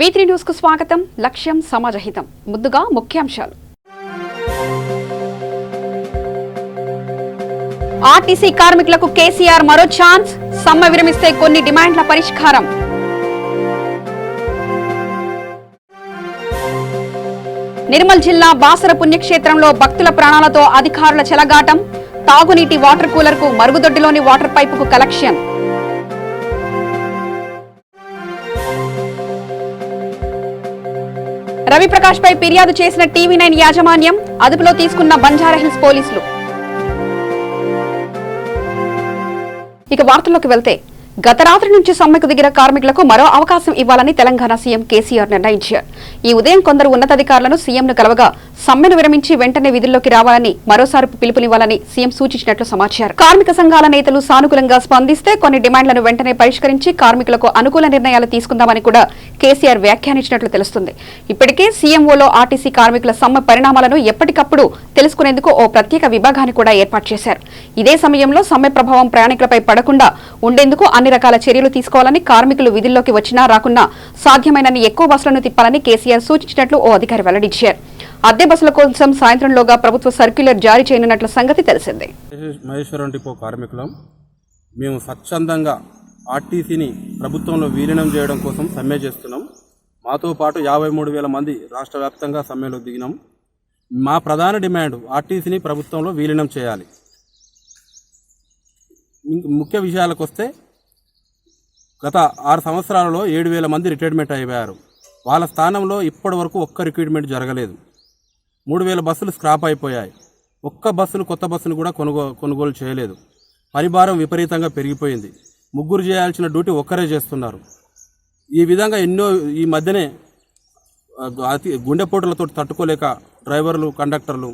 V3 news కు స్వాగతం. లక్ష్యం సమాజహితం. ముందుగా ముఖ్యాంశాలు. ఆర్టీసీ కార్మికులకు కేసీఆర్ మరో ఛాన్స్. సమ్మె విరమిస్తే కొన్ని డిమాండ్ల పరిష్కారం. నిర్మల్ జిల్లా బాసర పుణ్యక్షేత్రంలో భక్తుల ప్రాణాలతో అధికారుల చెలగాటం. తాగునీటి వాటర్ కూలర్ కు మరుగుదొడ్డిలోని వాటర్ పైపుకు కలెక్షన్. రవిప్రకాష్ పై ఫిర్యాదు చేసిన టీవీ9 యాజమాన్యం అదుపులో తీసుకున్న బంజారాహిల్స్ పోలీసులు. ఇక వార్తల్లోకి వెళ్తే, గత రాత్రి నుంచి సమ్మెకు దిగిన కార్మికులకు మరో అవకాశం ఇవ్వాలని తెలంగాణ సీఎం కేసీఆర్ నిర్ణయించారు. ఈ ఉదయం కొందరు ఉన్నతాధికారులను సీఎంను కలవగా సమ్మెను విరమించి వెంటనే విధుల్లోకి రావాలని మరోసారి పిలుపునివ్వాలని సీఎం సూచించినట్లు సమాచారం. కార్మిక సంఘాల నేతలు సానుకూలంగా స్పందిస్తే కొన్ని డిమాండ్లను వెంటనే పరిష్కరించి కార్మికులకు అనుకూల నిర్ణయాలు తీసుకుందామని కూడా కేసీఆర్ వ్యాఖ్యానించినట్లు తెలుస్తుంది. ఇప్పటికే సీఎంఓలో ఆర్టీసీ కార్మికుల సమ్మె పరిణామాలను ఎప్పటికప్పుడు తెలుసుకునేందుకు ఓ ప్రత్యేక విభాగాన్ని కూడా ఏర్పాటు చేశారు. ఇదే సమయంలో సమ్మె ప్రభావం ప్రయాణికులపై పడకుండా ఉండేందుకు అన్ని రకాల చర్యలు తీసుకోవాలని, కార్మికులు విధుల్లోకి వచ్చినా రాకున్నా సాధ్యమైనన్ని ఎక్కువ బస్సులను తిప్పాలని కేసీఆర్ సూచించినట్లు ఓ అధికారి వెల్లడించారు. అద్దె బస్సుల కోసం సాయంత్రంలోగా ప్రభుత్వ సర్క్యులర్ జారీ చేయనున్నట్ల సంగతి తెలిసిందే. మహేశ్వరం డిపో కార్మికులం మేము స్వచ్ఛందంగా ఆర్టీసీని ప్రభుత్వంలో విలీనం చేయడం కోసం సమ్మె చేస్తున్నాం. మాతో పాటు 53,000 మంది రాష్ట్ర వ్యాప్తంగా సమ్మెలో దిగినాం. మా ప్రధాన డిమాండ్ ఆర్టీసీని ప్రభుత్వంలో విలీనం చేయాలి. ముఖ్య విషయాలకు వస్తే, గత 6 సంవత్సరాలలో 7,000 మంది రిటైర్మెంట్ అయిపోయారు. వాళ్ళ స్థానంలో ఇప్పటి వరకు ఒక్క రిక్రూట్మెంట్ జరగలేదు. 3,000 బస్సులు స్క్రాప్ అయిపోయాయి. కొత్త బస్సులు కూడా కొనుగోలు చేయలేదు. పరిభారం విపరీతంగా పెరిగిపోయింది. ముగ్గురు చేయాల్సిన డ్యూటీ ఒక్కరే చేస్తున్నారు. ఈ విధంగా ఈ మధ్యనే గుండెపోటులతో తట్టుకోలేక డ్రైవర్లు, కండక్టర్లు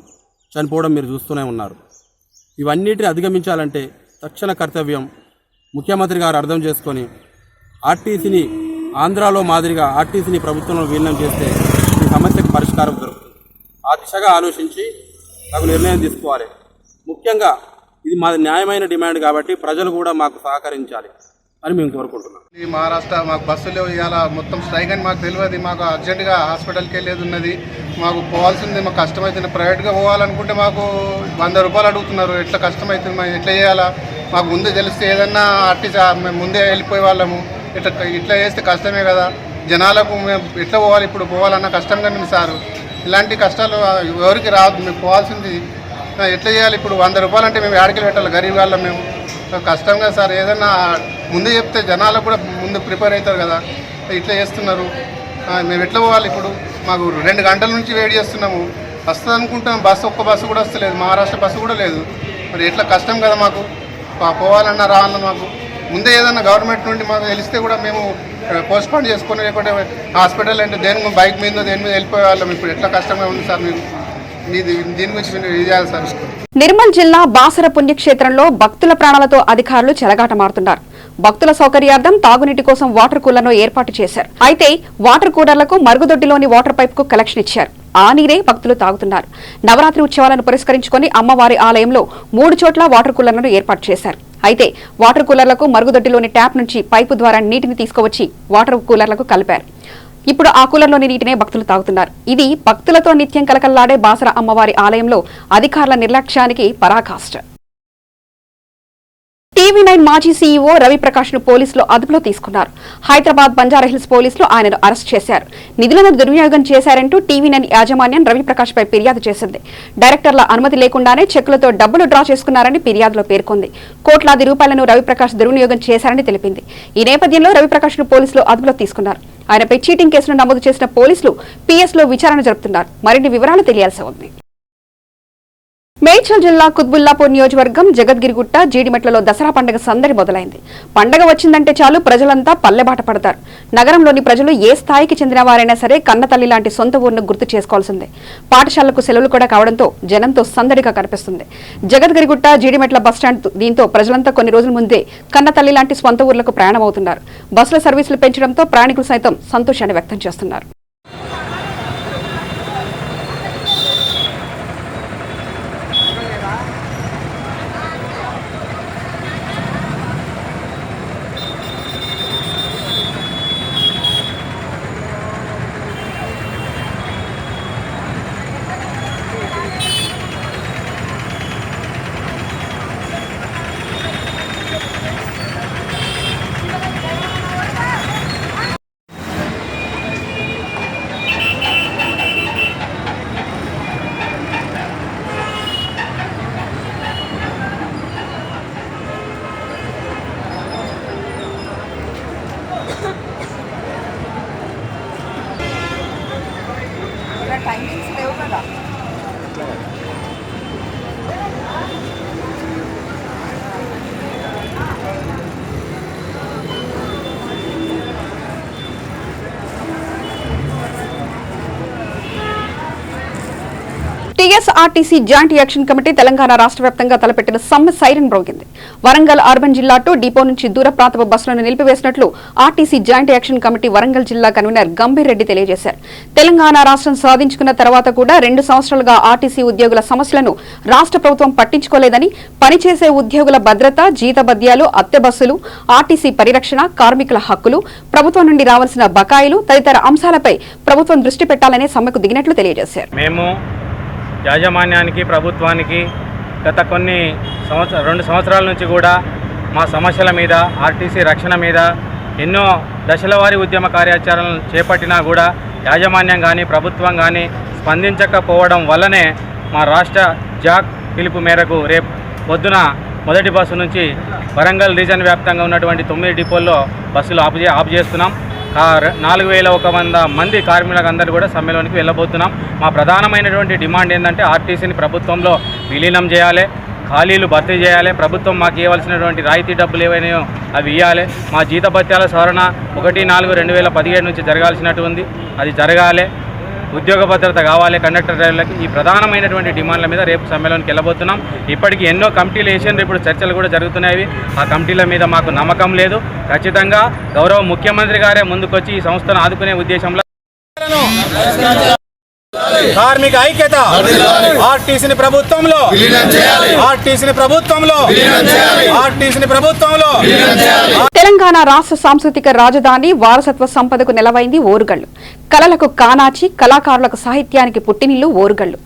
చనిపోవడం మీరు చూస్తూనే ఉన్నారు. ఇవన్నిటిని అధిగమించాలంటే తక్షణ కర్తవ్యం ముఖ్యమంత్రి గారు అర్థం చేసుకొని ఆర్టీసీని ఆంధ్రాలో మాదిరిగా ఆర్టీసీని ప్రభుత్వంలో విలీనం చేస్తే ఈ సమస్యకు పరిష్కారం దొరుకుతుంది. ఆ దిశగా ఆలోచించి నాకు నిర్ణయం తీసుకోవాలి. ముఖ్యంగా ఇది మాది న్యాయమైన డిమాండ్ కాబట్టి ప్రజలు కూడా మాకు సహకరించాలి అని మేము కోరుకుంటున్నాం. ఈ మహారాష్ట్ర మాకు బస్సులు ఇవాళ మొత్తం స్ట్రైక్ అని మాకు తెలియదు. మాకు అర్జెంటుగా హాస్పిటల్కి వెళ్ళేది ఉన్నది. మాకు పోవాల్సింది, మాకు కష్టమవుతుంది. ప్రైవేట్గా పోవాలనుకుంటే మాకు 100 రూపాయలు అడుగుతున్నారు. ఎట్లా కష్టమవుతుంది, మేము ఎట్లా చేయాలా? మాకు ముందే తెలిస్తే ఏదన్నా ఆర్టీసీ మేము ముందే వెళ్ళిపోయే వాళ్ళము. ఇట్లా చేస్తే కష్టమే కదా జనాలకు. మేము ఎట్లా పోవాలి? ఇప్పుడు పోవాలన్నా కష్టంగా ఉంది సార్. ఇలాంటి కష్టాలు ఎవరికి రావద్దు. మేము పోవాల్సింది ఎట్లా చేయాలి? ఇప్పుడు 100 రూపాయలు అంటే మేము యాడికి పెట్టాలి? గరీబ్ వాళ్ళం మేము. కష్టంగా సార్. ఏదన్నా ముందే చెప్తే జనాలకు కూడా ముందు ప్రిపేర్ అవుతారు కదా. ఇట్లా చేస్తున్నారు. మేము ఎట్లా పోవాలి? ఇప్పుడు మాకు 2 గంటల నుంచి వెయిట్ చేస్తున్నాము. వస్తుంది అనుకుంటాం. ఒక్క బస్సు కూడా వస్తలేదు. మహారాష్ట్ర బస్సు కూడా లేదు. మరి ఎట్లా కష్టం కదా మాకు. పోవాలన్నా రావాలన్నా మాకు ముందే ఏదన్నా గవర్నమెంట్ నుండి మాకు తెలిస్తే కూడా మేము పోస్ట్పోన్ చేసుకొని, లేకుంటే హాస్పిటల్ అంటే దేని బైక్ మీద దేని మీద వెళ్ళిపోయే వాళ్ళం. ఇప్పుడు ఎట్లా కష్టంగా ఉంది సార్. దీని గురించి ఇది చేయాలి సార్. నిర్మల్ జిల్లా బాసర పుణ్యక్షేత్రంలో భక్తుల ప్రాణాలతో అధికారులు చెలగాటమాడుతున్నారు. భక్తుల సౌకర్యార్థం తాగునీటి కోసం వాటర్ కూలర్ను ఏర్పాటు చేశారు. అయితే వాటర్ కూలర్లకు మరుగుదొడ్డిలోని వాటర్ పైపుకు కలెక్షన్ ఇచ్చారు. ఆ నీరే భక్తులు తాగుతున్నారు. నవరాత్రి ఉత్సవాలను పురస్కరించుకొని అమ్మవారి ఆలయంలో 3 చోట్ల వాటర్ కూలర్లను ఏర్పాటు చేశారు. అయితే వాటర్ కూలర్లకు మరుగుదొడ్డిలోని ట్యాప్ నుంచి పైపు ద్వారా నీటిని తీసుకువచ్చి వాటర్ కూలర్లకు కలిపారు. ఇప్పుడు ఆ కూలర్లోని నీటినే భక్తులు తాగుతున్నారు. ఇది భక్తులతో నిత్యం కలకల్లాడే బాసర అమ్మవారి ఆలయంలో అధికారుల నిర్లక్ష్యానికి పరాకాష్ట. టీవీ9 మాజీ సీఈఓ రవిప్రకాష్ ను పోలీసులు అదుపులో తీసుకున్నారు. హైదరాబాద్ బంజారాహిల్స్ పోలీసులు ఆయనను అరెస్ట్ చేశారు. నిధులను దుర్వినియోగం చేశారంటూ టీవీ9 యాజమాన్యం రవిప్రకాష్ పై ఫిర్యాదు చేసింది. డైరెక్టర్ల అనుమతి లేకుండానే చెక్కులతో డబ్బులు డ్రా చేసుకున్నారని ఫిర్యాదులో పేర్కొంది. కోట్లాది రూపాయలను రవిప్రకాష్ దుర్వినియోగం చేశారని తెలిపింది. ఈ నేపథ్యంలో రవిప్రకాష్ ను పోలీసులు అదుపులో తీసుకున్నారు. ఆయనపై చీటింగ్ కేసును నమోదు చేసిన పోలీసులు పిఎస్ లో విచారణ జరుపుతున్నారు. మరిన్ని వివరాలు తెలియాల్సి ఉంది. మేడ్చల్ జిల్లా కుత్బుల్లాపూర్ నియోజకవర్గం జగద్గిరిగుట్ట జీడిమెట్లలో దసరా పండుగ సందడి మొదలైంది. పండుగ వచ్చిందంటే చాలు ప్రజలంతా పల్లెబాట పడతారు. నగరంలోని ప్రజలు ఏ స్థాయికి చెందిన వారైనా సరే కన్నతల్లి లాంటి సొంత ఊరును గుర్తు చేసుకోవాల్సిందే. పాఠశాలకు సెలవులు కూడా కావడంతో జనంతో సందడిగా కనిపిస్తుంది. జగద్గిరిగుట్ట జీడిమెట్ల బస్టాండ్. దీంతో ప్రజలంతా కొన్ని రోజుల ముందే కన్నతల్లి లాంటి స్వంత ఊర్లకు ప్రయాణమవుతున్నారు. బస్సుల సర్వీసులు పెంచడంతో ప్రయాణికులు సైతం సంతోషాన్ని వ్యక్తం చేస్తున్నారు. టైమింగ్స్ లేవు కదా. TSRTC joint action committee Telangana రాష్ట్ర వ్యాప్తంగా తలపెట్టిన సమ్మె సైరన్ మ్రోగింది. వరంగల్ అర్బన్ జిల్లా టు డిపో నుంచి దూర ప్రాంత బస్సులను నిలిపివేసినట్లు RTC joint action committee Warangal జిల్లా కన్వీనర్ గంభీర్ రెడ్డి తెలియజేశారు. తెలంగాణ రాష్ట్రం సాధించుకున్న తర్వాత కూడా 2 సంవత్సరాలుగా ఆర్టీసీ ఉద్యోగుల సమస్యలను రాష్ట్ర ప్రభుత్వం పట్టించుకోలేదని, పనిచేసే ఉద్యోగుల భద్రత, జీతభత్యాలు, అద్దె బస్సులు, ఆర్టీసీ పరిరక్షణ, కార్మికుల హక్కులు, ప్రభుత్వం నుండి రావాల్సిన బకాయిలు తదితర అంశాలపై ప్రభుత్వం దృష్టి పెట్టాలనే సమ్మెకు దిగినట్లు తెలియజేశారు. యాజమాన్యానికి, ప్రభుత్వానికి గత కొన్ని 2 సంవత్సరాల నుంచి కూడా మా సమస్యల మీద, ఆర్టీసీ రక్షణ మీద ఎన్నో దశల వారీ ఉద్యమ కార్యాచరణలు చేపట్టినా కూడా యాజమాన్యం కానీ ప్రభుత్వం కానీ స్పందించకపోవడం వల్లనే మా రాష్ట్ర జాక్ పిలుపు మేరకు రేపు పొద్దున మొదటి బస్సు నుంచి వరంగల్ రీజన్ వ్యాప్తంగా ఉన్నటువంటి 9 డిపోల్లో బస్సులు ఆపు చేస్తున్నాం. 4,100 మంది కార్మికులందరూ కూడా సమ్మెలోనికి వెళ్ళబోతున్నాం. మా ప్రధానమైనటువంటి డిమాండ్ ఏంటంటే ఆర్టీసీని ప్రభుత్వంలో విలీనం చేయాలి, ఖాళీలు భర్తీ చేయాలి, ప్రభుత్వం మాకు ఇవ్వాల్సినటువంటి రాయితీ డబ్బులు ఏవైనాయో అవి ఇవ్వాలి. మా జీతభత్యాల సవరణ 1/4/2017 నుంచి జరగాల్సినట్టు ఉంది, అది జరగాలి. ఉద్యోగ భద్రత కావాలి కండక్టర్ డ్రైవర్లకి. ఈ ప్రధానమైనటువంటి డిమాండ్ల మీద రేపు సమ్మెలోనికి వెళ్ళబోతున్నాం. ఇప్పటికీ ఎన్నో కమిటీలు వేసారు, ఇప్పుడు చర్చలు కూడా జరుగుతున్నాయి. ఆ కమిటీల మీద మాకు నమ్మకం లేదు. ఖచ్చితంగా గౌరవ ముఖ్యమంత్రి గారే ముందుకొచ్చి ఈ సంస్థను ఆదుకునే ఉద్దేశంలో కార్మిక ఐక్యత ఆర్టీసీని ప్రభుత్వంలో తెలంగాణ రాష్ట్ర సాంస్కృతిక రాజధాని వారసత్వ సంపదకు నెలవైంది ఓరుగల్లు. కళలకు కానాచి, కళాకారులకు సాహిత్యానికి పుట్టినిల్లు ఓరుగల్లు.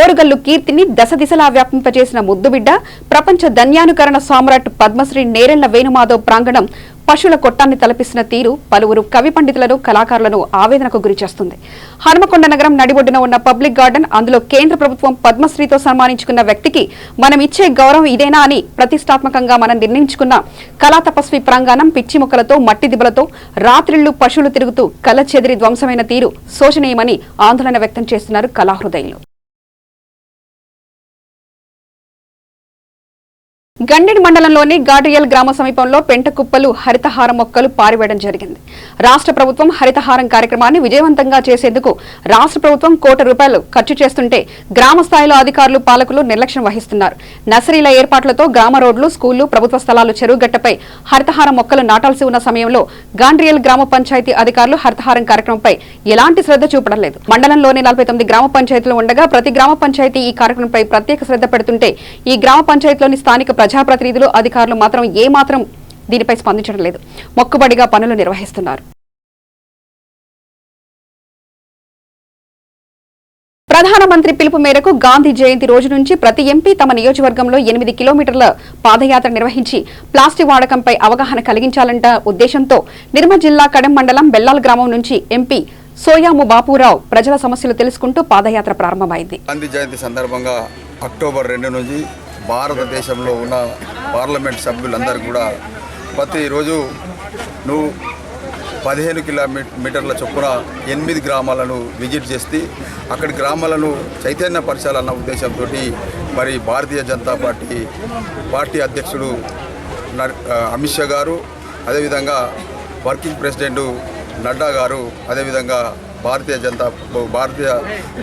ఓరుగల్లు కీర్తిని దశ దిశలా వ్యాపింపజేసిన ముద్దుబిడ్డ, ప్రపంచ ధన్యానుకరణ సామ్రాట్ పద్మశ్రీ నేరెళ్ల వేణుమాధవ్ ప్రాంగణం పశువుల కొట్టాన్ని తలపిస్తున్న తీరు పలువురు కవి పండితులను, కళాకారులను ఆవేదనకు గురిచేస్తుంది. హనుమకొండ నగరం నడిబొడ్డున ఉన్న పబ్లిక్ గార్డెన్, అందులో కేంద్ర ప్రభుత్వం పద్మశ్రీతో సన్మానించుకున్న వ్యక్తికి మనం ఇచ్చే గౌరవం ఇదేనా అని ప్రతిష్టాత్మకంగా మనం నిర్ణయించుకున్న కళా తపస్వి ప్రాంగణం పిచ్చి మొక్కలతో, మట్టి దిబ్బలతో రాత్రిళ్లు పశువులు తిరుగుతూ కళ చెదిరి ధ్వంసమైన తీరు శోచనీయమని ఆందోళన వ్యక్తం చేస్తున్నారు కళాహృదయులు. గండెడి మండలంలోని గాడ్రియల్ గ్రామ సమీపంలో పెంట కుప్పలు, హరితహారం మొక్కలు పారివేయడం జరిగింది. రాష్ట్ర ప్రభుత్వం హరితహారం కార్యక్రమాన్ని విజయవంతంగా చేసేందుకు రాష్ట్ర ప్రభుత్వం ₹1 కోటి ఖర్చు చేస్తుంటే గ్రామ స్థాయిలో అధికారులు, పాలకులు నిర్లక్ష్యం వహిస్తున్నారు. నర్సరీల ఏర్పాట్లతో గ్రామ రోడ్లు, స్కూళ్లు, ప్రభుత్వ స్థలాలు, చెరువుగట్టపై హరితహారం మొక్కలు నాటాల్సి ఉన్న సమయంలో గాండ్రియల్ గ్రామ పంచాయతీ అధికారులు హరితహారం కార్యక్రమంపై ఎలాంటి శ్రద్ధ చూపడం లేదు. మండలంలోని 49 గ్రామ పంచాయతీలు ఉండగా ప్రతి గ్రామ పంచాయతీ ఈ కార్యక్రమంపై ప్రత్యేక శ్రద్ధ పెడుతుంటే ఈ గ్రామ పంచాయతీలోని స్థానిక ప్రజాప్రతినిధులు, అధికారులు మాత్రం ఏమాత్రం దీనిపై స్పందించడం లేదు. మొక్కుబడిగా పనులు నిర్వహిస్తున్నారు. ప్రధానమంత్రి పిలుపు మేరకు గాంధీ జయంతి రోజు నుంచి ప్రతి ఎంపీ తమ నియోజకవర్గంలో 8 కిలోమీటర్ల పాదయాత్ర నిర్వహించి ప్లాస్టిక్ వాడకంపై అవగాహన కలిగించాలంట ఉద్దేశంతో నిర్మల్ జిల్లా కడెం మండలం బెల్లాల్ గ్రామం నుంచి ఎంపీ సోయాము బాపురావు ప్రజల సమస్యలు తెలుసుకుంటూ పాదయాత్ర ప్రారంభమైంది. గాంధీ జయంతి సందర్భంగా అక్టోబర్ 2 నుంచి భారతదేశంలో ఉన్న పార్లమెంట్ సభ్యులందరూ కూడా ప్రతిరోజు 15 కిలోమీటర్ల చొప్పున 8 గ్రామాలను విజిట్ చేసి అక్కడి గ్రామాలను చైతన్యపరచాలన్న ఉద్దేశంతో మరి భారతీయ జనతా పార్టీ అధ్యక్షుడు అమిత్ షా గారు, అదేవిధంగా వర్కింగ్ ప్రెసిడెంట్ నడ్డా గారు, అదేవిధంగా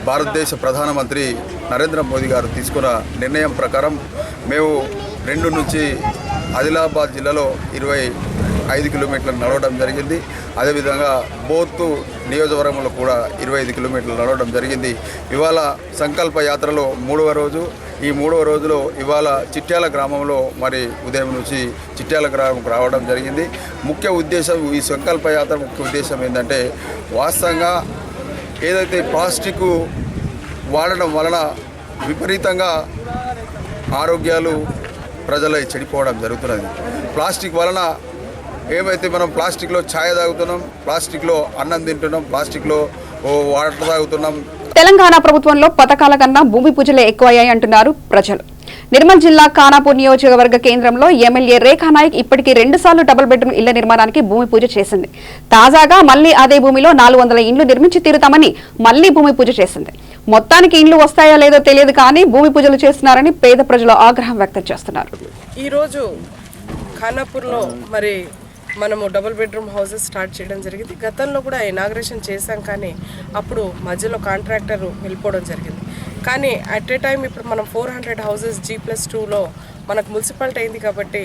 భారతదేశ ప్రధానమంత్రి నరేంద్ర మోదీ గారు తీసుకున్న నిర్ణయం ప్రకారం మేము 2 నుంచి ఆదిలాబాద్ జిల్లాలో 25 కిలోమీటర్లు నడవడం జరిగింది. అదేవిధంగా బోత్ నియోజకవర్గంలో కూడా 25 కిలోమీటర్లు నడవడం జరిగింది. ఇవాళ సంకల్ప యాత్రలో 3వ రోజు. ఈ 3వ రోజులో ఇవాళ చిట్యాల గ్రామంలో మరి ఉదయం నుంచి చిట్యాల గ్రామంకు రావడం జరిగింది. ముఖ్య ఉద్దేశం, ఈ సంకల్ప యాత్ర ముఖ్య ఉద్దేశం ఏంటంటే వాస్తవంగా ఏదైతే ప్లాస్టిక్ వాడడం వలన విపరీతంగా ఆరోగ్యాలు ప్రజల చెడిపోవడం జరుగుతున్నది. ప్లాస్టిక్ వలన ఏమైతే మనం ప్లాస్టిక్లో ఛాయ్ తాగుతున్నాం, ప్లాస్టిక్లో అన్నం తింటున్నాం, ప్లాస్టిక్లో వాటర్ తాగుతున్నాం. తెలంగాణ ప్రభుత్వంలో పథకాల కన్నా భూమి పూజలే ఎక్కువయ్యాయి అంటున్నారు ప్రజలు. నిర్మల్ జిల్లా ఖానాపూర్ నియోజకవర్గ కేంద్రంలో ఎమ్మెల్యే రేఖా నాయక్ ఇప్పటికీ 2 సార్లు డబుల్ బెడ్రూమ్ ఇళ్ల నిర్మాణానికి భూమి పూజ చేసింది. తాజాగా మళ్లీ అదే భూమిలో 400 ఇండ్లు నిర్మించి తీరుతామని మళ్లీ భూమి పూజ చేసింది. మొత్తానికి ఇండ్లు వస్తాయో లేదో తెలియదు కానీ భూమి పూజలు చేస్తున్నారని పేద ప్రజలు ఆగ్రహం వ్యక్తం చేస్తున్నారు. ఈరోజు ఖానాపూర్లో మరి మనము డబుల్ బెడ్రూమ్ హౌసెస్ స్టార్ట్ చేయడం జరిగింది. గతంలో కూడా ఇనాగ్రేషన్ చేశాం, కానీ అప్పుడు మధ్యలో కాంట్రాక్టర్ వెళ్ళిపోవడం జరిగింది. కానీ అట్ ఏ టైం ఇప్పుడు మనం 400 హౌసెస్ G+2లో మనకు మున్సిపాలిటీ అయింది కాబట్టి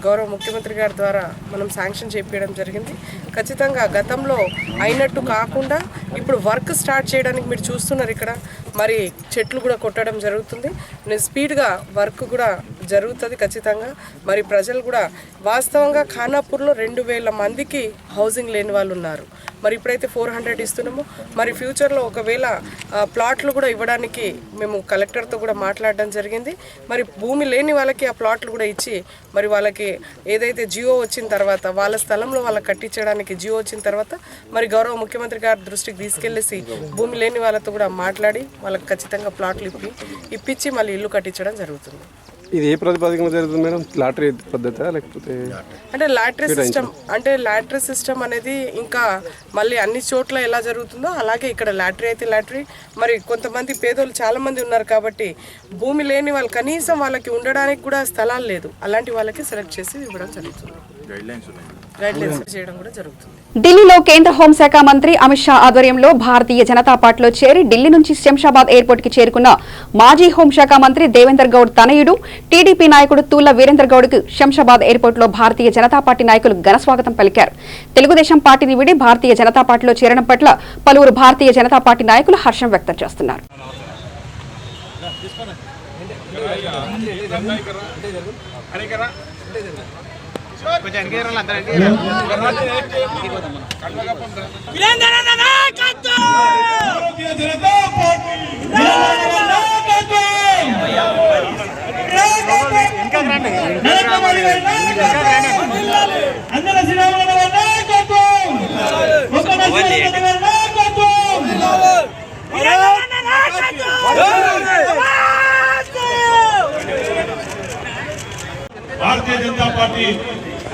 గౌరవ ముఖ్యమంత్రి గారి ద్వారా మనం శాంక్షన్ చేపించడం జరిగింది. ఖచ్చితంగా గతంలో అయినట్టు కాకుండా ఇప్పుడు వర్క్ స్టార్ట్ చేయడానికి మీరు చూస్తున్నారు ఇక్కడ మరి చెట్లు కూడా కొట్టడం జరుగుతుంది. స్పీడ్గా వర్క్ కూడా జరుగుతుంది ఖచ్చితంగా. మరి ప్రజలు కూడా వాస్తవంగా ఖానాపూర్లో 2000 మందికి హౌసింగ్ లేని వాళ్ళు ఉన్నారు. మరి ఇప్పుడైతే 400 ఇస్తున్నాము. మరి ఫ్యూచర్లో ఒకవేళ ప్లాట్లు కూడా ఇవ్వడానికి మేము కలెక్టర్తో కూడా మాట్లాడడం జరిగింది. మరి భూమి లేని వాళ్ళకి ఆ ప్లాట్లు కూడా ఇచ్చి మరి వాళ్ళకి ఏదైతే జియో వచ్చిన తర్వాత వాళ్ళ స్థలంలో వాళ్ళకి కట్టించడానికి జియో వచ్చిన తర్వాత మరి గౌరవ ముఖ్యమంత్రి గారి దృష్టికి తీసుకెళ్ళేసి భూమి లేని వాళ్ళతో కూడా మాట్లాడి వాళ్ళకి ఖచ్చితంగా ప్లాట్లు ఇప్పించి మళ్ళీ ఇల్లు కట్టించడం జరుగుతుంది. ఇది ఏ ప్రాతిపదికన జరుగుతుంది మేడం? లాటరీ పద్ధతి లేకపోతే అంటే లాటరీ సిస్టమ్ అనేది ఇంకా మళ్ళీ అన్ని చోట్ల ఎలా జరుగుతుందో అలాగే ఇక్కడ లాటరీ అయితే లాటరీ. మరి కొంతమంది పేదోళ్ళు చాలా మంది ఉన్నారు కాబట్టి భూమి లేని వాళ్ళు కనీసం వాళ్ళకి ఉండడానికి కూడా స్థలాలు లేదు. అలాంటి వాళ్ళకి సెలెక్ట్ చేసి ఇవ్వడం జరుగుతుంది. గైడ్లైన్స్ చేయడం కూడా జరుగుతుంది. ఢిల్లీలో కేంద్ర హోంశాఖ మంత్రి అమిత్ షా ఆధ్వర్యంలో భారతీయ జనతా పార్టీలో చేరి ఢిల్లీ నుంచి శంషాబాద్ ఎయిర్పోర్ట్ కి చేరుకున్న మాజీ హోంశాఖ మంత్రి దేవేందర్ గౌడ్ తనయుడు టీడీపీ నాయకుడు తూళ్ల వీరేందర్ గౌడ్ కు శంషాబాద్ ఎయిర్పోర్ట్ లో భారతీయ జనతా పార్టీ నాయకులు ఘనస్వాగతం పలికారు. తెలుగుదేశం పార్టీని విడి భారతీయ జనతా పార్టీలో చేరడం పట్ల పలువురు భారతీయ జనతా పార్టీ నాయకులు హర్షం వ్యక్తం చేస్తున్నారు. భారతీయ జనతా పార్టీ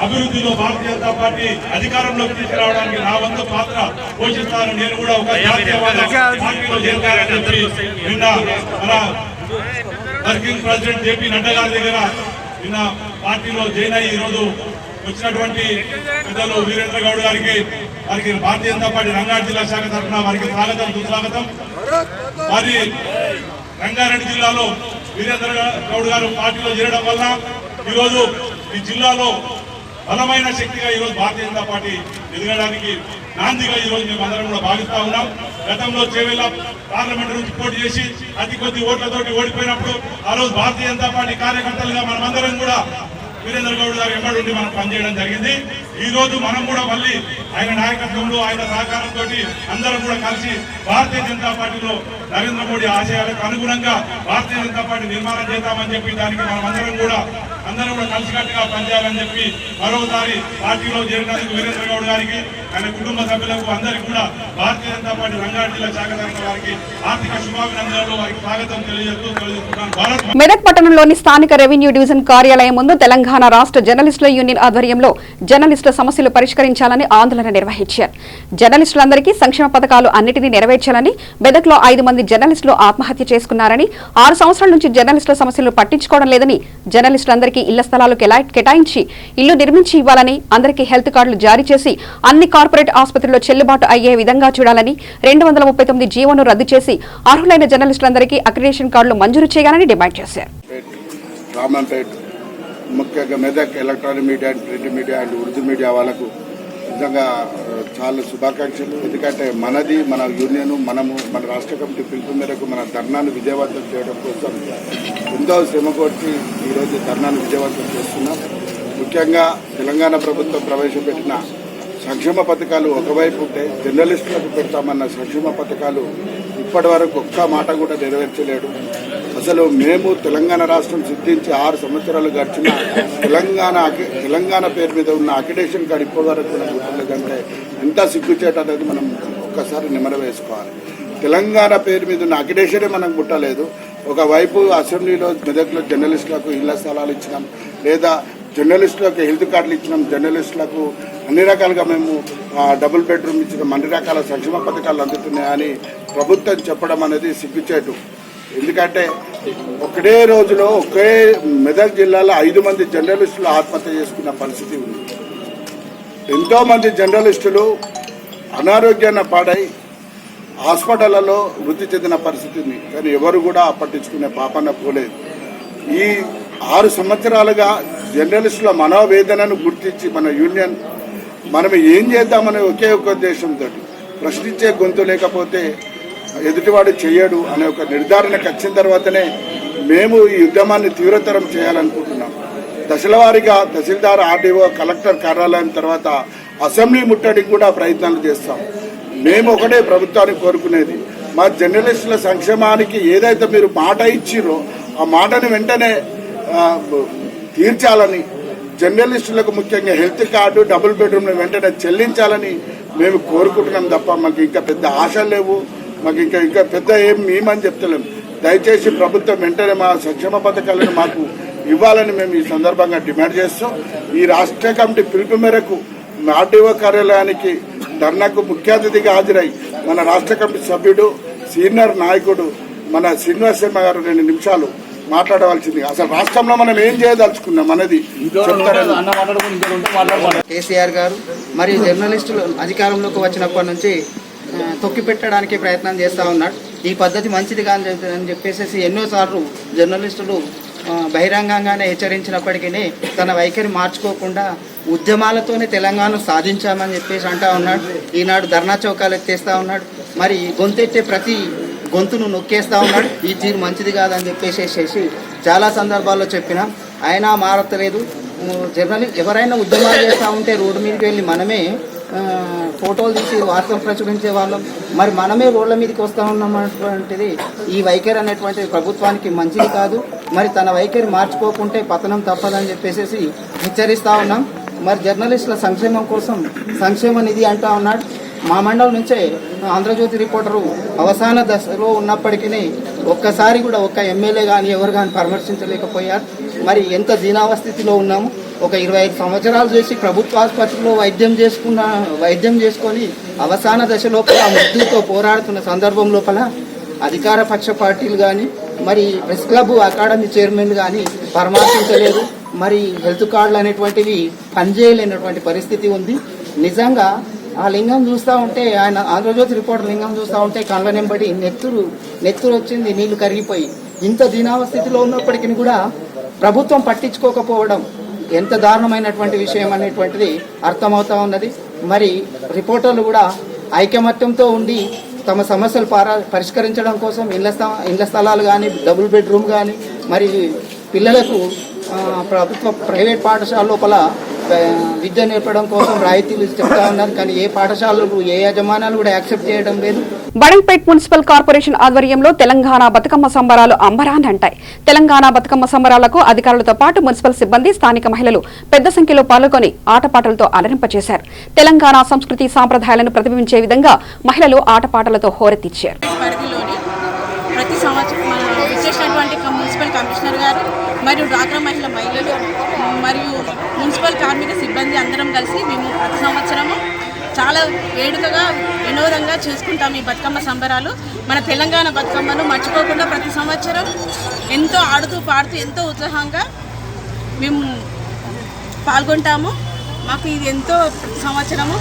అభివృద్ధిలో భారతీయ జనతా పార్టీ అధికారంలోకి తీసుకురావడానికి నా వంతు పాత్ర పోషిస్తానని నేను కూడా ఒక జాతీయవాద పార్టీలో చేరతానని చెప్పి నిన్న మన వర్కింగ్ ప్రెసిడెంట్ జేపీ నడ్డా గారి దగ్గర నిన్న పార్టీలో జాయిన్ అయ్యి ఈరోజు వచ్చినటువంటి పెద్దలు వీరేంద్ర గౌడ్ గారికి వారికి భారతీయ జనతా పార్టీ రంగారెడ్డి జిల్లా శాఖ తరఫున వారికి స్వాగతం సుస్వాగతం. మరి రంగారెడ్డి జిల్లాలో వీరేంద్ర గౌడ్ గారు పార్టీలో చేరడం వల్ల ఈరోజు ఈ జిల్లాలో బలమైన శక్తిగా ఈరోజు భారతీయ జనతా పార్టీ ఎదగడానికి నాందిగా ఈరోజు మేము అందరం కూడా భావిస్తా ఉన్నాం. గతంలో చేవెళ్ళ పార్లమెంట్ నుంచి పోటీ చేసి అతి కొద్ది ఓట్లతోటి ఓడిపోయినప్పుడు ఆ రోజు భారతీయ జనతా పార్టీ కార్యకర్తలుగా మనమందరం కూడా వీరేంద్ర గౌడ్ గారు వెంబడి ఉండి మనం పనిచేయడం జరిగింది. ఈ రోజు మనం కూడా మళ్ళీ ఆయన నాయకత్వంలో ఆయన సహకారంతో అందరం కూడా కలిసి భారతీయ జనతా పార్టీలో నరేంద్ర మోడీ ఆశయాలకు అనుగుణంగా భారతీయ జనతా పార్టీ నిర్మాణం చేద్దామని చెప్పి దానికి మనం అందరం కూడా కలిసికట్టుగా పనిచేయాలని చెప్పి మరోసారి పార్టీలో చేరినందుకు వీరేంద్ర గౌడ్ గారికి ఆయన కుటుంబ సభ్యులకు అందరికీ కూడా భారతీయ జనతా పార్టీ రంగారెడ్డి జిల్లా శాఖ తరఫున వారికి ఆర్థిక శుభాభినందనలు వారికి స్వాగతం తెలియజేస్తున్నాను. మెదక్ పట్టణంలోని స్థానిక రెవెన్యూ డివిజన్ కార్యాలయం ముందు తెలంగాణ రాష్ట్ర జర్నలిస్టుల యూనియన్ ఆధ్వర్యంలో జర్నలిస్టుల సమస్యలు పరిష్కరించాలని ఆందోళన నిర్వహించారు. జర్నలిస్టులందరికీ సంక్షేమ పథకాలు అన్నిటినీ నెరవేర్చాలని, మెదక్లో 5 మంది జర్నలిస్టులు ఆత్మహత్య చేసుకున్నారని, 6 సంవత్సరాల నుంచి జర్నలిస్టుల సమస్యలు పట్టించుకోవడం లేదని, జర్నలిస్టులందరికీ ఇళ్ల స్థలాలు కేటాయించి ఇల్లు నిర్మించి ఇవ్వాలని, అందరికీ హెల్త్ కార్డులు జారీ చేసి అన్ని కార్పొరేట్ ఆసుపత్రుల్లో చెల్లుబాటు అయ్యే విధంగా చూడాలని, 239 జీవోను రద్దు చేసి అర్హులైన జర్నలిస్టులందరికీ అక్రిడిటేషన్ కార్డులు మంజూరు చేయాలని డిమాండ్ చేశారు. ముఖ్యంగా Medak electronic media and print media and Urdu media వాళ్ళకు నిజంగా చాలా శుభాకాంక్షలు. ఎందుకంటే మన యూనియన్ మన రాష్ట్ర కమిటీ పిలుపు మేరకు మన ధర్నాను విజయవంతం చేయడం కోసం ఎంతో శ్రమ కొట్టి ఈరోజు ధర్నాను విజయవంతం చేస్తున్నాం. ముఖ్యంగా తెలంగాణ ప్రభుత్వం ప్రవేశపెట్టిన సంక్షేమ పథకాలు ఒకవైపు ఉంటే జర్నలిస్టులకు పెడతామన్న సంక్షేమ పథకాలు ఇప్పటి వరకు ఒక్క మాట కూడా నెరవేర్చలేడు. అసలు మేము తెలంగాణ రాష్ట్రం సిద్ధించి 6 సంవత్సరాలు గడిచిన తెలంగాణ పేరు మీద ఉన్న అక్రిడిటేషన్ కార్డు ఇప్పటి వరకు కూడా గుర్తులేదంటే ఎంత సిగ్గుచేట అనేది మనం ఒక్కసారి నిమర వేసుకోవాలి. తెలంగాణ పేరు మీద ఉన్న అక్రిడిటేషనే మనం ముట్టలేదు. ఒకవైపు అసెంబ్లీలో మెదక్లో జర్నలిస్టులకు ఇళ్ల స్థలాలు ఇచ్చినాం, లేదా జర్నలిస్టులకు హెల్త్ కార్డులు ఇచ్చినాం, జర్నలిస్టులకు అన్ని రకాలుగా మేము డబుల్ బెడ్రూమ్ ఇచ్చినాం, అన్ని రకాల సంక్షేమ పథకాలు అందుతున్నాయని ప్రభుత్వం చెప్పడం అనేది సిగ్గుచేటు. ఎందుకంటే ఒకటే రోజులో ఒకే మెదక్ జిల్లాలో 5 మంది జర్నలిస్టులు ఆత్మహత్య చేసుకున్న పరిస్థితి ఉంది. ఎంతోమంది జర్నలిస్టులు అనారోగ్యాన్ని పాడై హాస్పిటళ్లలో మృతి చెందిన పరిస్థితి ఉంది. కానీ ఎవరు కూడా పట్టించుకునే పాపన పోలేదు. ఈ 6 సంవత్సరాలుగా జర్నలిస్టుల మనోవేదనను గుర్తించి మన యూనియన్ మనం ఏం చేద్దామనే ఒకే ఒక ఉద్దేశంతో ప్రశ్నించే గొంతు లేకపోతే ఎదుటివాడు చేయడు అనే ఒక నిర్ధారణకు వచ్చిన తర్వాతనే మేము ఈ ఉద్యమాన్ని తీవ్రతరం చేయాలనుకుంటున్నాం. దశలవారీగా తహసీల్దార్, ఆర్డీఓ, కలెక్టర్ కార్యాలయం తర్వాత అసెంబ్లీ ముట్టడికి కూడా ప్రయత్నాలు చేస్తాం. మేము ఒకటే ప్రభుత్వాన్ని కోరుకునేది, మా జర్నలిస్టుల సంక్షేమానికి ఏదైతే మీరు మాట ఇచ్చిరో ఆ మాటను వెంటనే తీర్చాలని, జర్నలిస్టులకు ముఖ్యంగా హెల్త్ కార్డు, డబుల్ బెడ్రూమ్ను వెంటనే చెల్లించాలని మేము కోరుకుంటున్నాం తప్ప మాకు ఇంకా పెద్ద ఆశలు లేవు. మాకు ఇంకా పెద్ద ఏం మేమని చెప్తలేము. దయచేసి ప్రభుత్వం వెంటనే మా సంక్షేమ పథకాలను మాకు ఇవ్వాలని మేము ఈ సందర్భంగా డిమాండ్ చేస్తాం. ఈ రాష్ట్ర కమిటీ పిలుపు మేరకు ఆర్డీఓ కార్యాలయానికి ధర్నాకు ముఖ్య అతిథిగా హాజరై మన రాష్ట్ర కమిటీ సభ్యుడు, సీనియర్ నాయకుడు మన శ్రీనివాస్ శర్మ గారు 2 నిమిషాలు మాట్లాడవలసింది. అసలు రాష్ట్రంలో మనం ఏం చేయదలుచుకున్నాం అనేది కేసీఆర్ గారు మరియు జర్నలిస్టులు అధికారంలోకి వచ్చినప్పటి నుంచి తొక్కిపెట్టడానికి ప్రయత్నం చేస్తూ ఉన్నాడు. ఈ పద్ధతి మంచిది కాదని చెప్పేసి ఎన్నోసార్లు జర్నలిస్టులు బహిరంగంగానే హెచ్చరించినప్పటికీ తన వైఖరి మార్చుకోకుండా ఉద్యమాలతోనే తెలంగాణ సాధించామని చెప్పేసి అంటా ఉన్నాడు. ఈనాడు ధర్నా చౌకాలు ఎత్తేస్తూ ఉన్నాడు. మరి గొంతెట్టే ప్రతి గొంతును నొక్కేస్తూ ఉన్నాడు. ఈ తీరు మంచిది కాదని చెప్పేసి చాలా సందర్భాల్లో చెప్పినాం. అయినా మారతలేదు. ఎవరైనా ఉద్యమాలు చేస్తూ ఉంటే రోడ్డు మీదకి వెళ్ళి మనమే ఫోటోలు తీసి వార్తలు ప్రచురించే వాళ్ళం. మరి మనమే రోడ్ల మీదకి వస్తూ ఉన్నామన్నటువంటిది ఈ వైఖరి అనేటువంటిది ప్రభుత్వానికి మంచిది కాదు. మరి తన వైఖరి మార్చుకోకుంటే పతనం తప్పదని చెప్పేసి హెచ్చరిస్తూ ఉన్నాం. మరి జర్నలిస్టుల సంక్షేమం కోసం సంక్షేమ నిధి అంటూ ఉన్నాడు. మా మండలం నుంచే ఆంధ్రజ్యోతి రిపోర్టరు అవసాన దశలో ఉన్నప్పటికీ ఒక్కసారి కూడా ఒక్క ఎమ్మెల్యే కానీ ఎవరు కానీ పరామర్శించలేకపోయారు. మరి ఎంత దీనావస్థితిలో ఉన్నాము. ఒక 25 సంవత్సరాలు చేసి ప్రభుత్వ ఆసుపత్రిలో వైద్యం చేసుకొని అవసాన దశ లోపల మృత్యుతో పోరాడుతున్న సందర్భం లోపల అధికార పక్ష పార్టీలు కానీ మరి ప్రెస్ క్లబ్ అకాడమీ చైర్మన్ కానీ పరామర్శించలేదు. మరి హెల్త్ కార్డులు అనేటువంటివి పనిచేయలేనటువంటి పరిస్థితి ఉంది. నిజంగా ఆ లింగం చూస్తూ ఉంటే, ఆయన ఆంధ్రజ్యోతి రిపోర్టర్ లింగం చూస్తూ ఉంటే కళ్ళ నెంబడి నెత్తురు వచ్చింది, నీళ్లు కరిగిపోయి. ఇంత దీనావస్థితిలో ఉన్నప్పటికీ కూడా ప్రభుత్వం పట్టించుకోకపోవడం ఎంత దారుణమైనటువంటి విషయం అనేటువంటిది అర్థమవుతా ఉన్నది. మరి రిపోర్టర్లు కూడా ఐకమత్యంతో ఉండి తమ సమస్యలు పరిష్కరించడం కోసం ఇళ్ల స్థలాలు కానీ, డబుల్ బెడ్రూమ్ కానీ, మరి పిల్లలకు ప్రైవేట్ పాఠశాల లోపల విద్య నేర్పడం కోసం రాయితీలు చెప్తా ఉన్నారు. కానీ ఏ పాఠశాలలు, ఏ యజమానాలు కూడా యాక్సెప్ట్ చేయడం లేదు. బడంగ్పేట్ మున్సిపల్ కార్పొరేషన్ ఆధ్వర్యంలో తెలంగాణ బతుకమ్మ సంబరాలు అంబరాన్ని అంటాయి. తెలంగాణ బతుకమ్మ సంబరాలకు అధికారులతో పాటు మున్సిపల్ సిబ్బంది, స్థానిక మహిళలు పెద్ద సంఖ్యలో పాల్గొని ఆటపాటలతో అలరింపచేశారు. తెలంగాణ సంస్కృతి సాంప్రదాయాలను ప్రతిబింబించే విధంగా మహిళలు ఆటపాటలతో హోరెత్తిచ్చారు. ప్రతి సంవత్సరం విశేషమైనటువంటి మున్సిపల్ కమిషనర్ గారు మరియు డ్వాక్రా మహిళలు మరియు మున్సిపల్ కార్మిక సిబ్బంది అందరం కలిసి మేము ప్రతి సంవత్సరము చాలా వేడుకగా వినోదంగా చేసుకుంటాం ఈ బతుకమ్మ సంబరాలు. మన తెలంగాణ బతుకమ్మను మర్చిపోకుండా ప్రతి సంవత్సరం ఎంతో ఆడుతూ పాడుతూ ఎంతో ఉత్సాహంగా మేము పాల్గొంటాము. మాకు ఇది ఎంతో ప్రతి సంవత్సరము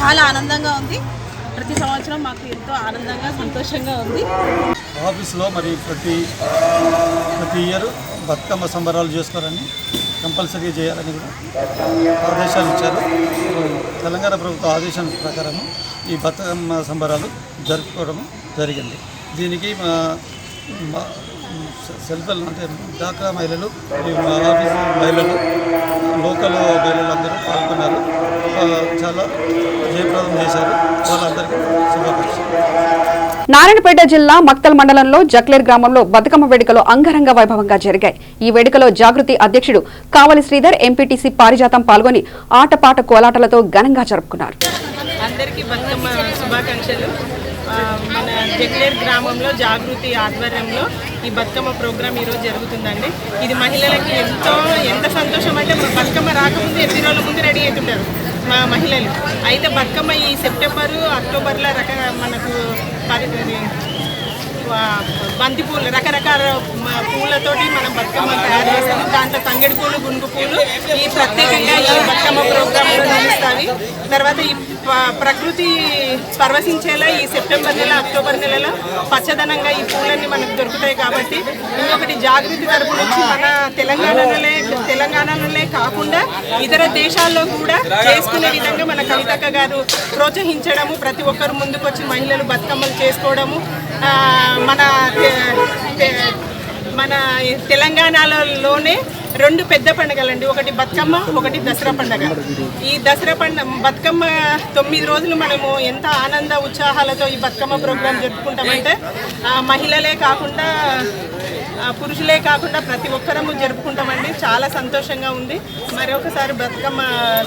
చాలా ఆనందంగా ఉంది. ప్రతి సంవత్సరం మాకు ఎంతో ఆనందంగా, సంతోషంగా ఉంది. ఆఫీస్లో మరి ప్రతి ఇయర్ బతుకమ్మ సంబరాలు చేసుకోవాలని, కంపల్సరీగా చేయాలని కూడా ఆదేశాలు ఇచ్చారు. తెలంగాణ ప్రభుత్వ ఆదేశాల ప్రకారం ఈ బతుకమ్మ సంబరాలు జరుపుకోవడం జరిగింది. దీనికి సెల్ఫెల్ అంటే డ్వాక్రా మహిళలు, ఆఫీసు మహిళలు, లోకల్ మహిళలు అందరూ పాల్గొన్నారు. చాలా జయప్రదం చేశారు. వాళ్ళందరికీ శుభాకాంక్షలు. నారాయణపేట జిల్లా మక్తల్ మండలంలో జక్లేర్ గ్రామంలో బతుకమ్మ వేడుకలు అంగరంగ వైభవంగా జరిగాయి. ఈ వేడుకలో జాగృతి అధ్యక్షుడు కావలి శ్రీధర్, ఎంపీటీసీ పారిజాతం పాల్గొని ఆటపాట కోలాటలతో ఘనంగా జరుపుకున్నారు. అందరికీ బతుకమ్మ శుభాకాంక్షలు. మన జక్లేర్ గ్రామంలో జాగృతి ఆధ్వర్యంలో ఈ బతుకమ్మ ప్రోగ్రాం ఈరోజు జరుగుతుందండి. ఇది మహిళలకి ఎంత సంతోషం అంటే బతుకమ్మ రాకముందు 8 రోజుల ముందు రెడీ అవుతుంటారు. మహిళలు. అయితే బతుకమ్మ ఈ సెప్టెంబరు అక్టోబర్లో మనకు బంతిపూలు రకరకాల పూలతోటి మనం బతుకమ్మ తయారు చేస్తాము. దాంట్లో తంగెడి పూలు, గునుగు పూలు ఈ ప్రత్యేకంగా ఈ బతుకమ్మ ప్రోగ్రాంలో నిలుస్తాయి. తర్వాత ఈ ప్రకృతి పరవశించేలా ఈ సెప్టెంబర్ నెల, అక్టోబర్ నెలలో పచ్చదనంగా ఈ పూలన్నీ మనకు దొరుకుతాయి. కాబట్టి ఇంకొకటి జాగృతి తరపు నుంచి మన తెలంగాణలోనే కాకుండా ఇతర దేశాల్లో కూడా చేసుకునే విధంగా మన కవితక్క గారు ప్రోత్సహించడము, ప్రతి ఒక్కరు ముందుకొచ్చి మహిళలు బతుకమ్మలు చేసుకోవడము మన తెలంగాణలోనే 2 పెద్ద పండుగలండి. ఒకటి బతుకమ్మ, ఒకటి దసరా పండుగ. ఈ దసరా బతుకమ్మ 9 రోజులు మనము ఎంత ఆనంద ఉత్సాహాలతో ఈ బతుకమ్మ ప్రోగ్రాం జరుపుకుంటామంటే మహిళలే కాకుండా పురుషులే కాకుండా ప్రతి ఒక్కరము జరుపుకుంటామండి. చాలా సంతోషంగా ఉంది. మరి ఒకసారి బతుకమ్మ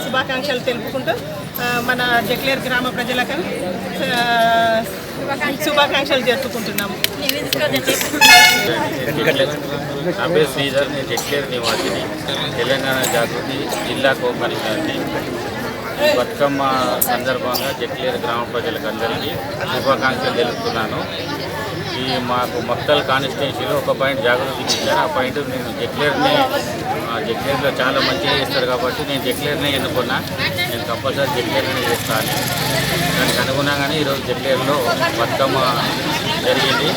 శుభాకాంక్షలు తెలుపుకుంటూ మన జక్లేరు గ్రామ ప్రజలకు శుభాకాంక్షలు జరుపుకుంటున్నాము. నా పేరు శ్రీధర్, నేను జక్లేరు నివాసిని, తెలంగాణ జాగృతి జిల్లా కోపరిషత్ని. బతుకమ్మ సందర్భంగా జక్లేరు గ్రామ ప్రజలకు అందరికీ శుభాకాంక్షలు తెలుపుతున్నాను. ఈ మాకు మక్తల్ కాన్స్టిట్యున్సీలో ఒక పాయింట్ జాగృతి ఇచ్చారు. ఆ పాయింట్ నేను జక్లేరులో చాలా మంచిగా చేస్తారు కాబట్టి నేను జక్లేరునే ఎన్నుకున్నా. నేను కంపల్సరీ జక్లేరునే చేస్తాను. దానికి అనుగుణంగానే ఈరోజు జక్లేరులో బతుకమ్మ జరిగింది.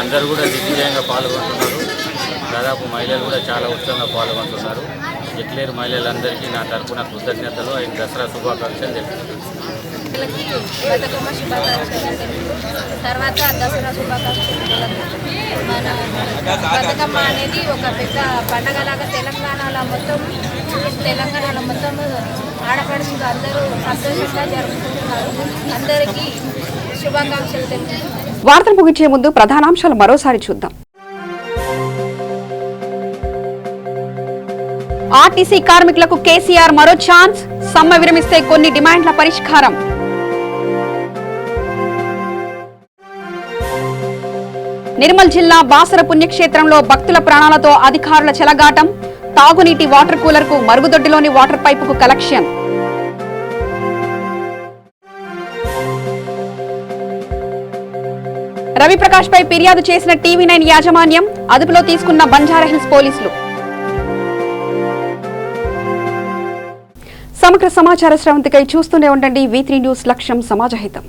అందరూ కూడా దిగ్విజయంగా పాల్గొంటున్నారు. దాదాపు మహిళలు కూడా చాలా ఉత్సాహంగా పాల్గొంటున్నారు. జక్లేరు మహిళలందరికీ నా తరఫున కృతజ్ఞతలు, ఆయన దసరా శుభాకాంక్షలు తెలుపుతున్నాను. బతుకమ్మ శుభాకాంక్షలు, తర్వాత దసరా శుభాకాంక్షలు. మన బతుకమ్మ అనేది ఒక పెద్ద పండగలాగా తెలంగాణలో మొత్తం ఆడపడుచులు అందరూ సంతోషంగా జరుపుకుంటున్నారు. అందరికీ శుభాకాంక్షలు తెలుపుతున్నారు. వార్తలు ముగించే ముందు ప్రధానాంశాలు మరోసారి చూద్దాం. ఆర్టీసీ కార్మికులకు కేసీఆర్ మరో ఛాన్స్, సమ్మె విరమిస్తే కొన్ని డిమాండ్ల పరిష్కారం. నిర్మల్ జిల్లా బాసర పుణ్యక్షేత్రంలో భక్తుల ప్రాణాలతో అధికారుల చెలగాటం, తాగునీటి వాటర్ కూలర్ కు మరుగుదొడ్డిలోని వాటర్ పైపుకు కలెక్షన్. రవిప్రకాష్ పై ఫిర్యాదు చేసిన టీవీ9 యాజమాన్యం, అదుపులో తీసుకున్న బంజారాహిల్స్ పోలీసులు. సమగ్ర సమాచార స్రవంతికై చూస్తూనే ఉండండి V3 న్యూస్, లక్ష్యం సమాజహితం.